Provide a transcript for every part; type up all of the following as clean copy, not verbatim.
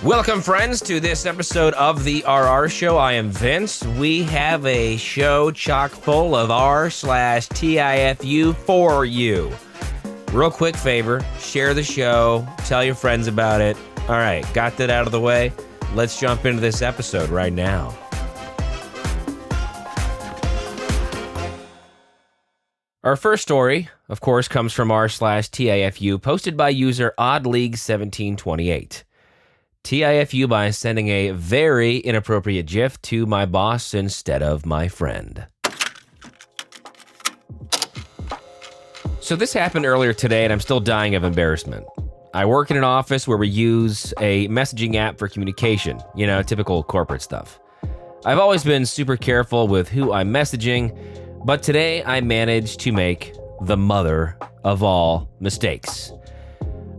Welcome, friends, to this episode of the RR Show. I am Vince. We have a show chock full of r/TIFU for you. Real quick favor, share the show, tell your friends about it. All right, got that out of the way. Let's jump into this episode right now. Our first story, of course, comes from r/TIFU, posted by user oddleague1728. TIFU by sending a very inappropriate GIF to my boss instead of my friend. So this happened earlier today and I'm still dying of embarrassment. I work in an office where we use a messaging app for communication, typical corporate stuff. I've always been super careful with who I'm messaging, but today I managed to make the mother of all mistakes.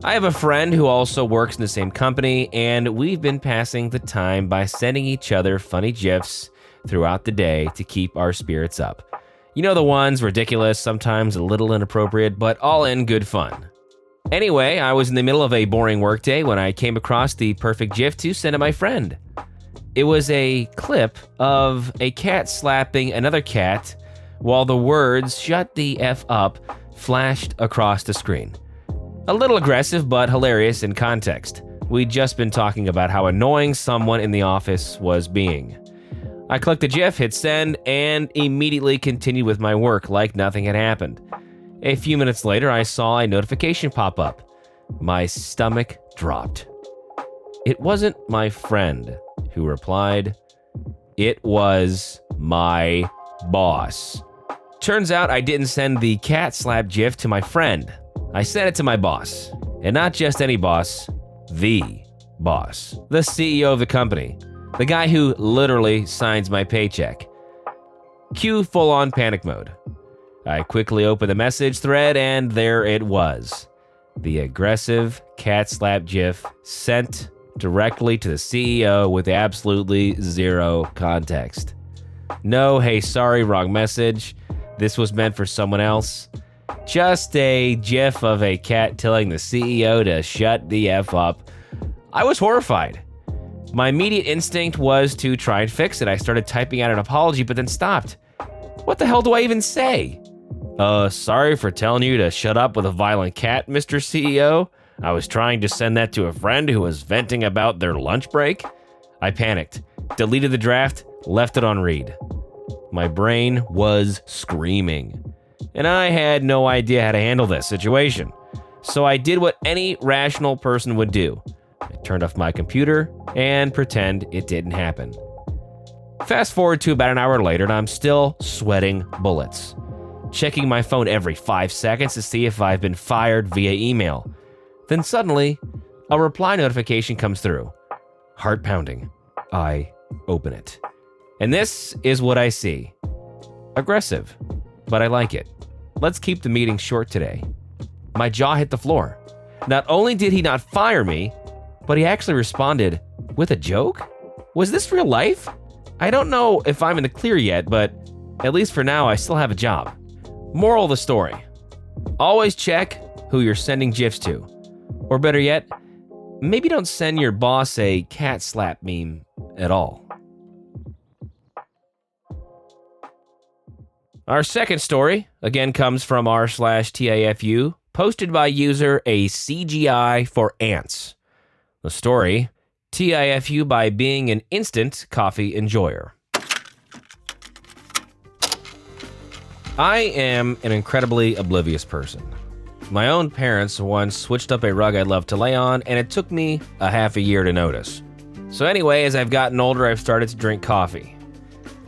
I have a friend who also works in the same company, and we've been passing the time by sending each other funny GIFs throughout the day to keep our spirits up. You know the ones, ridiculous, sometimes a little inappropriate, but all in good fun. Anyway, I was in the middle of a boring workday when I came across the perfect GIF to send to my friend. It was a clip of a cat slapping another cat while the words "shut the F up" flashed across the screen. A little aggressive, but hilarious in context. We'd just been talking about how annoying someone in the office was being. I clicked the GIF, hit send, and immediately continued with my work like nothing had happened. A few minutes later, I saw a notification pop up. My stomach dropped. It wasn't my friend who replied. It was my boss. Turns out I didn't send the cat slap GIF to my friend. I sent it to my boss, and not just any boss, the boss, the CEO of the company, the guy who literally signs my paycheck. Cue full-on panic mode. I quickly opened the message thread, and there it was. The aggressive cat slap GIF sent directly to the CEO with absolutely zero context. No, hey, sorry, wrong message. This was meant for someone else. Just a GIF of a cat telling the CEO to shut the F up. I was horrified. My immediate instinct was to try and fix it. I started typing out an apology, but then stopped. What the hell do I even say? Sorry for telling you to shut up with a violent cat, Mr. CEO. I was trying to send that to a friend who was venting about their lunch break. I panicked, deleted the draft, left it on read. My brain was screaming, and I had no idea how to handle this situation. So I did what any rational person would do. I turned off my computer and pretend it didn't happen. Fast forward to about an hour later, and I'm still sweating bullets, checking my phone every 5 seconds to see if I've been fired via email. Then suddenly, a reply notification comes through. Heart pounding. I open it. And this is what I see. Aggressive, but I like it. Let's keep the meeting short today. My jaw hit the floor. Not only did he not fire me, but he actually responded with a joke? Was this real life? I don't know if I'm in the clear yet, but at least for now, I still have a job. Moral of the story. Always check who you're sending GIFs to. Or better yet, maybe don't send your boss a cat slap meme at all. Our second story, again, comes from r/TIFU, posted by user a CGI for ants. The story, TIFU by being an instant coffee enjoyer. I am an incredibly oblivious person. My own parents once switched up a rug I loved to lay on, and it took me a half a year to notice. So anyway, as I've gotten older, I've started to drink coffee.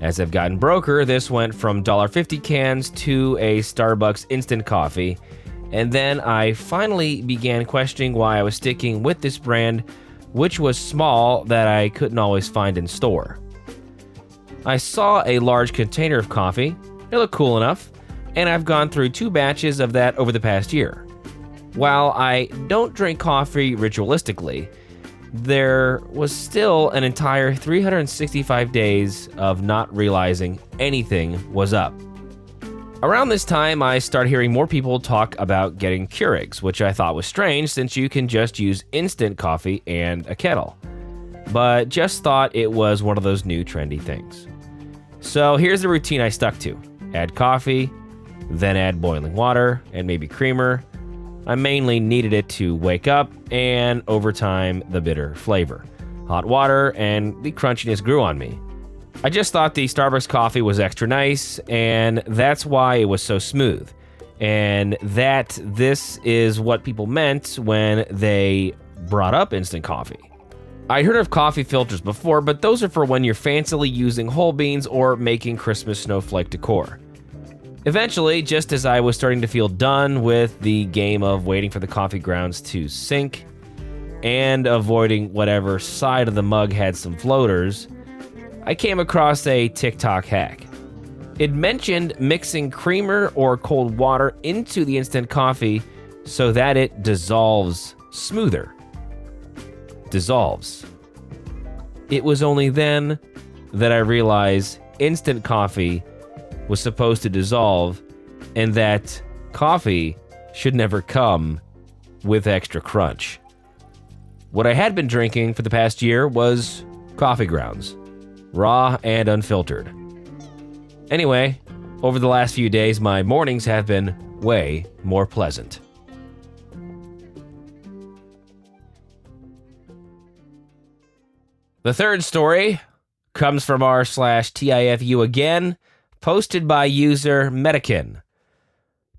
As I've gotten broker, this went from $1.50 cans to a Starbucks instant coffee, and then I finally began questioning why I was sticking with this brand, which was small that I couldn't always find in store. I saw a large container of coffee. It looked cool enough, and I've gone through 2 batches of that over the past year. While I don't drink coffee ritualistically, there was still an entire 365 days of not realizing anything was up. Around this time, I started hearing more people talk about getting Keurigs, which I thought was strange since you can just use instant coffee and a kettle. but just thought it was one of those new trendy things. So here's the routine I stuck to. Add coffee, then add boiling water and maybe creamer. I mainly needed it to wake up, and over time, the bitter flavor. Hot water and the crunchiness grew on me. I just thought the Starbucks coffee was extra nice, and that's why it was so smooth. And that this is what people meant when they brought up instant coffee. I'd heard of coffee filters before, but those are for when you're fancily using whole beans or making Christmas snowflake decor. Eventually, just as I was starting to feel done with the game of waiting for the coffee grounds to sink and avoiding whatever side of the mug had some floaters, I came across a TikTok hack. It mentioned mixing creamer or cold water into the instant coffee so that it dissolves smoother. Dissolves. It was only then that I realized instant coffee was supposed to dissolve, and that coffee should never come with extra crunch. What I had been drinking for the past year was coffee grounds, raw and unfiltered. Anyway, over the last few days, my mornings have been way more pleasant. The third story comes from r/TIFU again, posted by user Medican.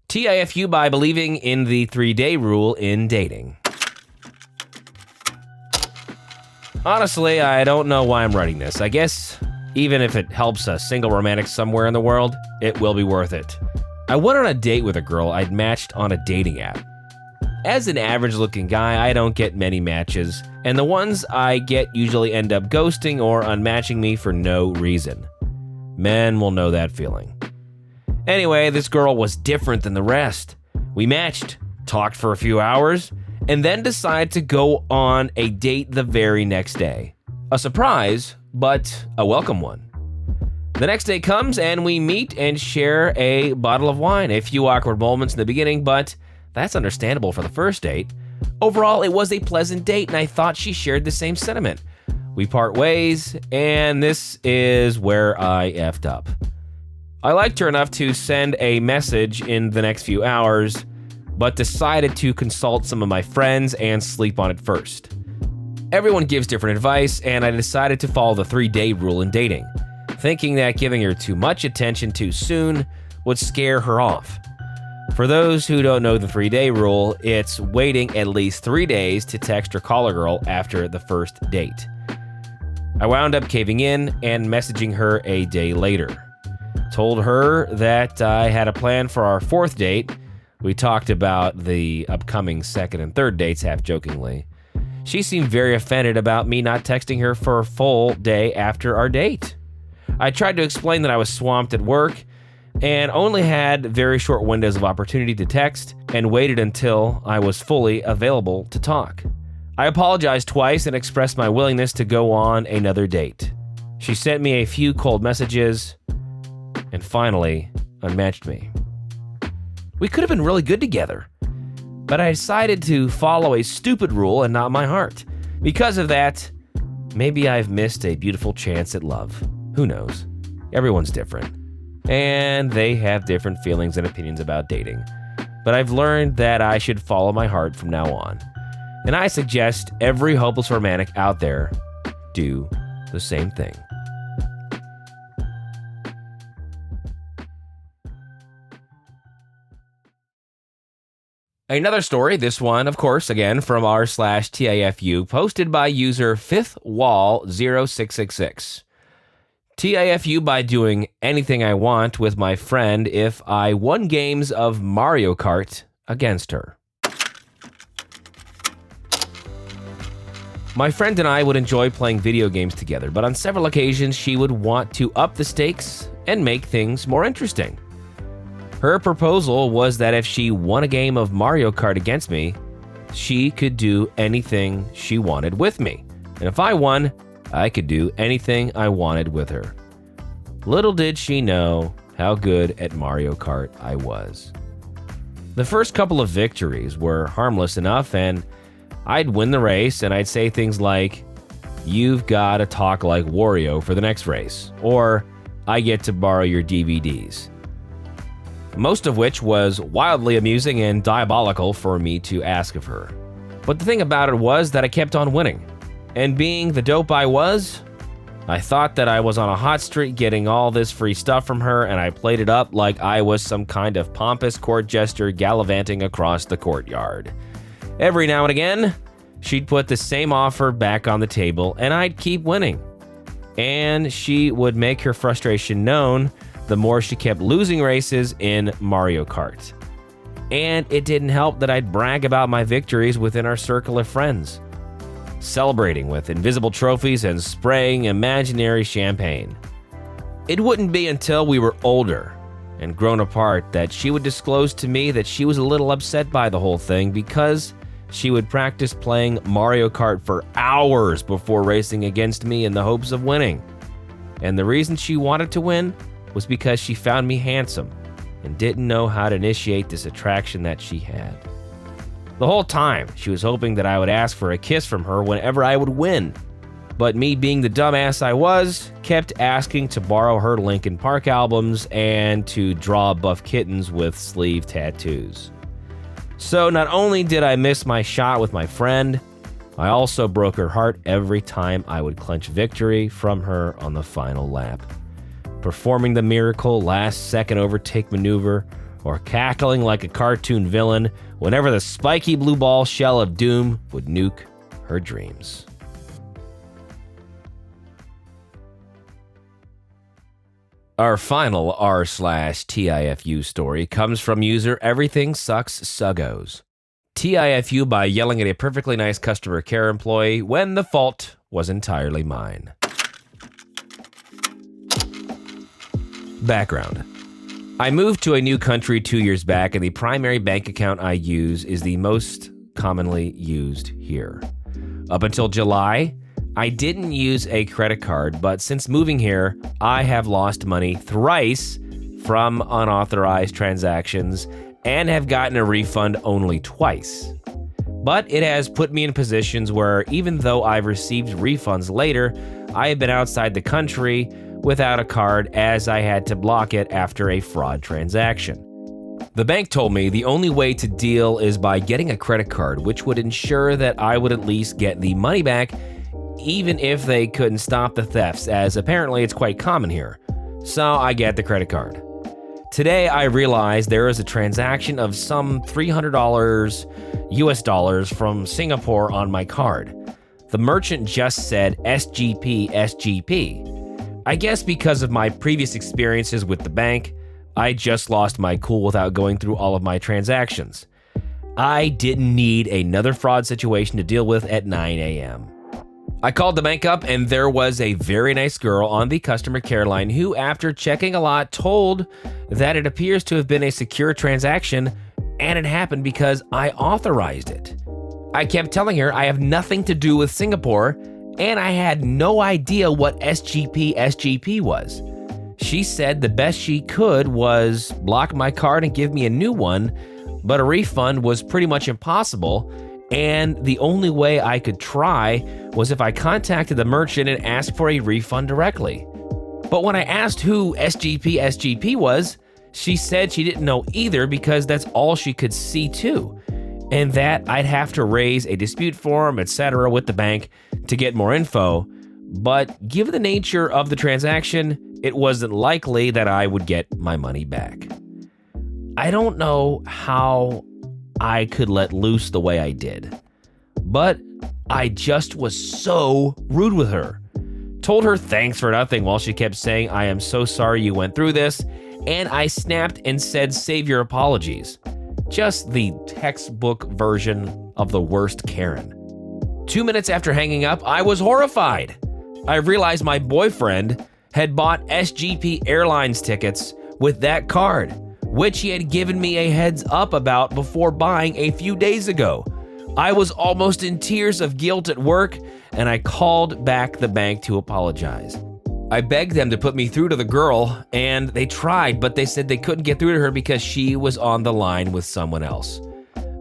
TIFU by believing in the 3-day rule in dating. Honestly, I don't know why I'm writing this. I guess even if it helps a single romantic somewhere in the world, it will be worth it. I went on a date with a girl I'd matched on a dating app. As an average-looking guy, I don't get many matches, and the ones I get usually end up ghosting or unmatching me for no reason. Men will know that feeling. Anyway, this girl was different than the rest. We matched, talked for a few hours, and then decided to go on a date the very next day. A surprise, but a welcome one. The next day comes and we meet and share a bottle of wine. A few awkward moments in the beginning, but that's understandable for the first date. Overall, it was a pleasant date, and I thought she shared the same sentiment. We part ways, and this is where I effed up. I liked her enough to send a message in the next few hours, but decided to consult some of my friends and sleep on it first. Everyone gives different advice, and I decided to follow the 3-day rule in dating, thinking that giving her too much attention too soon would scare her off. For those who don't know the 3-day rule, it's waiting at least 3 days to text or call a girl after the first date. I wound up caving in and messaging her a day later. Told her that I had a plan for our 4th date. We talked about the upcoming 2nd and 3rd dates half-jokingly. She seemed very offended about me not texting her for a full day after our date. I tried to explain that I was swamped at work and only had very short windows of opportunity to text, and waited until I was fully available to talk. I apologized twice and expressed my willingness to go on another date. She sent me a few cold messages and finally unmatched me. We could have been really good together, but I decided to follow a stupid rule and not my heart. Because of that, maybe I've missed a beautiful chance at love. Who knows? Everyone's different, and they have different feelings and opinions about dating. But I've learned that I should follow my heart from now on. And I suggest every hopeless romantic out there do the same thing. Another story, this one, of course, again, from r/TIFU, posted by user 5thwall0666. TIFU by doing anything I want with my friend if I won games of Mario Kart against her. My friend and I would enjoy playing video games together, but on several occasions she would want to up the stakes and make things more interesting. Her proposal was that if she won a game of Mario Kart against me, she could do anything she wanted with me. And if I won, I could do anything I wanted with her. Little did she know how good at Mario Kart I was. The first couple of victories were harmless enough, and I'd win the race and I'd say things like, you've got to talk like Wario for the next race, or I get to borrow your DVDs. Most of which was wildly amusing and diabolical for me to ask of her. But the thing about it was that I kept on winning. And being the dope I was, I thought that I was on a hot streak getting all this free stuff from her, and I played it up like I was some kind of pompous court jester gallivanting across the courtyard. Every now and again, she'd put the same offer back on the table, and I'd keep winning. And she would make her frustration known the more she kept losing races in Mario Kart. And it didn't help that I'd brag about my victories within our circle of friends, celebrating with invisible trophies and spraying imaginary champagne. It wouldn't be until we were older and grown apart that she would disclose to me that she was a little upset by the whole thing because she would practice playing Mario Kart for hours before racing against me in the hopes of winning. And the reason she wanted to win was because she found me handsome and didn't know how to initiate this attraction that she had. The whole time, she was hoping that I would ask for a kiss from her whenever I would win. But me being the dumbass I was, kept asking to borrow her Linkin Park albums and to draw buff kittens with sleeve tattoos. So not only did I miss my shot with my friend, I also broke her heart every time I would clinch victory from her on the final lap. Performing the miracle last-second overtake maneuver, or cackling like a cartoon villain whenever the spiky blue ball shell of doom would nuke her dreams. Our final r/TIFU story comes from user Everything Sucks Suggos. TIFU by yelling at a perfectly nice customer care employee when the fault was entirely mine. Background. I moved to a new country 2 years back, and the primary bank account I use is the most commonly used here. Up until July, I didn't use a credit card, but since moving here, I have lost money thrice from unauthorized transactions and have gotten a refund only twice. But it has put me in positions where even though I've received refunds later, I have been outside the country without a card as I had to block it after a fraud transaction. The bank told me the only way to deal is by getting a credit card, which would ensure that I would at least get the money back even if they couldn't stop the thefts, as apparently it's quite common here. So I get the credit card. Today I realized there is a transaction of some $300 US dollars from Singapore on my card. The merchant just said SGP. I guess because of my previous experiences with the bank, I just lost my cool without going through all of my transactions. I didn't need another fraud situation to deal with at 9 a.m. I called the bank up, and there was a very nice girl on the customer care line who, after checking a lot, told that it appears to have been a secure transaction and it happened because I authorized it. I kept telling her I have nothing to do with Singapore, and I had no idea what SGP was. She said the best she could was block my card and give me a new one, but a refund was pretty much impossible, and the only way I could try was if I contacted the merchant and asked for a refund directly. But when I asked who SGP was, she said she didn't know either because that's all she could see too, and that I'd have to raise a dispute form, etc. with the bank to get more info, but given the nature of the transaction, it wasn't likely that I would get my money back. I don't know how I could let loose the way I did, but I just was so rude with her. Told her thanks for nothing while she kept saying, "I am so sorry you went through this," and I snapped and said, "Save your apologies." Just the textbook version of the worst Karen. 2 minutes after hanging up, I was horrified. I realized my boyfriend had bought SGP Airlines tickets with that card, which he had given me a heads up about before buying a few days ago. I was almost in tears of guilt at work, and I called back the bank to apologize. I begged them to put me through to the girl, and they tried, but they said they couldn't get through to her because she was on the line with someone else.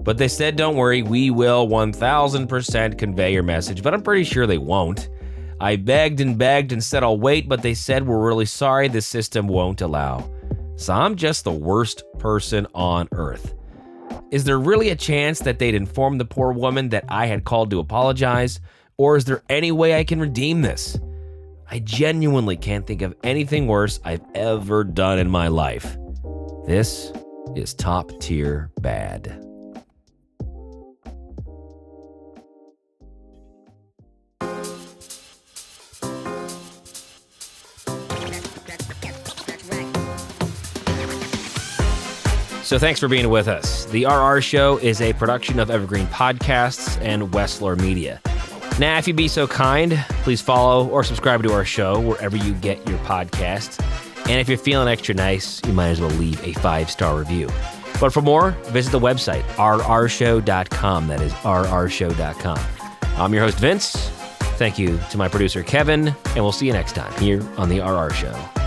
But they said, "Don't worry, we will 1000% convey your message," but I'm pretty sure they won't. I begged and said I'll wait, but they said we're really sorry, the system won't allow. So I'm just the worst person on earth. Is there really a chance that they'd inform the poor woman that I had called to apologize? Or is there any way I can redeem this? I genuinely can't think of anything worse I've ever done in my life. This is top tier bad. So thanks for being with us. The RR Show is a production of Evergreen Podcasts and Wessler Media. Now, if you'd be so kind, please follow or subscribe to our show wherever you get your podcasts. And if you're feeling extra nice, you might as well leave a 5-star review. But for more, visit the website, rrshow.com. That is rrshow.com. I'm your host, Vince. Thank you to my producer, Kevin, and we'll see you next time here on The RR Show.